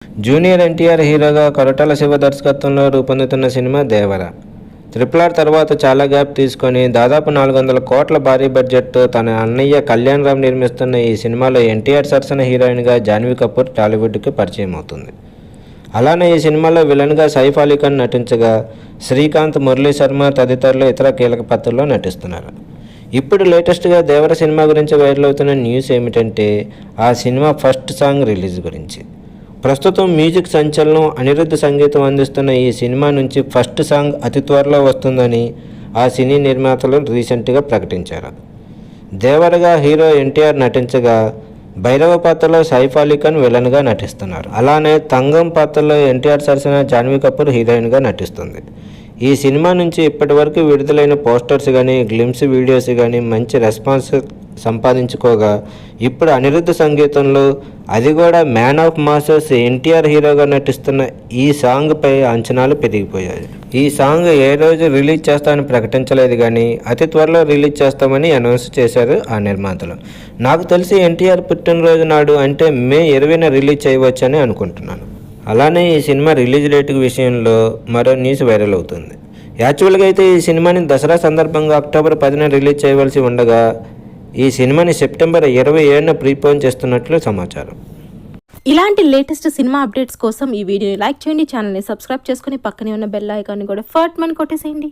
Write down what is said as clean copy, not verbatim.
Junior NTR హీరోగా కొరటాల శివ దర్శకత్వంలో రూపొందుతున్న సినిమా దేవర. RRR తర్వాత చాలా గ్యాప్ తీసుకొని దాదాపు 400 కోట్ల భారీ బడ్జెట్తో తన అన్నయ్య కళ్యాణ్ రామ్ నిర్మిస్తున్న ఈ సినిమాలో ఎన్టీఆర్ సరసన హీరోయిన్గా జాన్వీ కపూర్ టాలీవుడ్కి పరిచయం అవుతుంది. అలానే ఈ సినిమాలో విలన్గా సైఫ్ అలీ ఖాన్ నటించగా శ్రీకాంత్, మురళీ శర్మ తదితరులు ఇతర కీలక పాత్రల్లో నటిస్తున్నారు. ఇప్పుడు లేటెస్ట్గా దేవర సినిమా గురించి వైరల్ అవుతున్న న్యూస్ ఏమిటంటే ఆ సినిమా ఫస్ట్ సాంగ్ రిలీజ్ గురించి. ప్రస్తుతం మ్యూజిక్ సంచలనం అనిరుద్ధ్ సంగీతం అందిస్తున్న ఈ సినిమా నుంచి ఫస్ట్ సాంగ్ అతి త్వరలో వస్తుందని ఆ సినీ నిర్మాతలు రీసెంట్గా ప్రకటించారు. దేవరగా హీరో ఎన్టీఆర్ నటించగా భైరవ పాత్రలో సైఫ్ అలీ ఖాన్ విలన్గా నటిస్తున్నారు. అలానే తంగం పాత్రలో ఎన్టీఆర్ సరసన జాన్వీ కపూర్ హీరోయిన్గా నటిస్తుంది. ఈ సినిమా నుంచి ఇప్పటి వరకు విడుదలైన పోస్టర్స్ కానీ గ్లిమ్స్ వీడియోస్ కానీ మంచి రెస్పాన్స్ సంపాదించుకోగా ఇప్పుడు అనిరుద్ధ్ సంగీతంలో అది కూడా మ్యాన్ ఆఫ్ మాసెస్ ఎన్టీఆర్ హీరోగా నటిస్తున్న ఈ సాంగ్పై అంచనాలు పెరిగిపోయాయి. ఈ సాంగ్ ఏ రోజు రిలీజ్ చేస్తామని ప్రకటించలేదు కానీ అతి త్వరలో రిలీజ్ చేస్తామని అనౌన్స్ చేశారు ఆ నిర్మాతలు. నాకు తెలిసి ఎన్టీఆర్ పుట్టినరోజు నాడు అంటే మే 20న రిలీజ్ చేయవచ్చని అనుకుంటున్నాను. అలానే ఈ సినిమా రిలీజ్ డేట్ విషయంలో మరో న్యూస్ వైరల్ అవుతుంది. యాక్చువల్గా అయితే ఈ సినిమాని దసరా సందర్భంగా అక్టోబర్ 10న రిలీజ్ చేయవలసి ఉండగా ఈ సినిమాని సెప్టెంబర్ 27న ప్రీపోన్ చేస్తున్నట్లు సమాచారం. ఇలాంటి లేటెస్ట్ సినిమా అప్డేట్స్ కోసం ఈ వీడియోని లైక్ చేయండి, ఛానల్ని సబ్స్క్రైబ్ చేసుకుని పక్కనే ఉన్న బెల్ ఐకాన్ని కూడా ఫట్ మని కొట్టేసేయండి.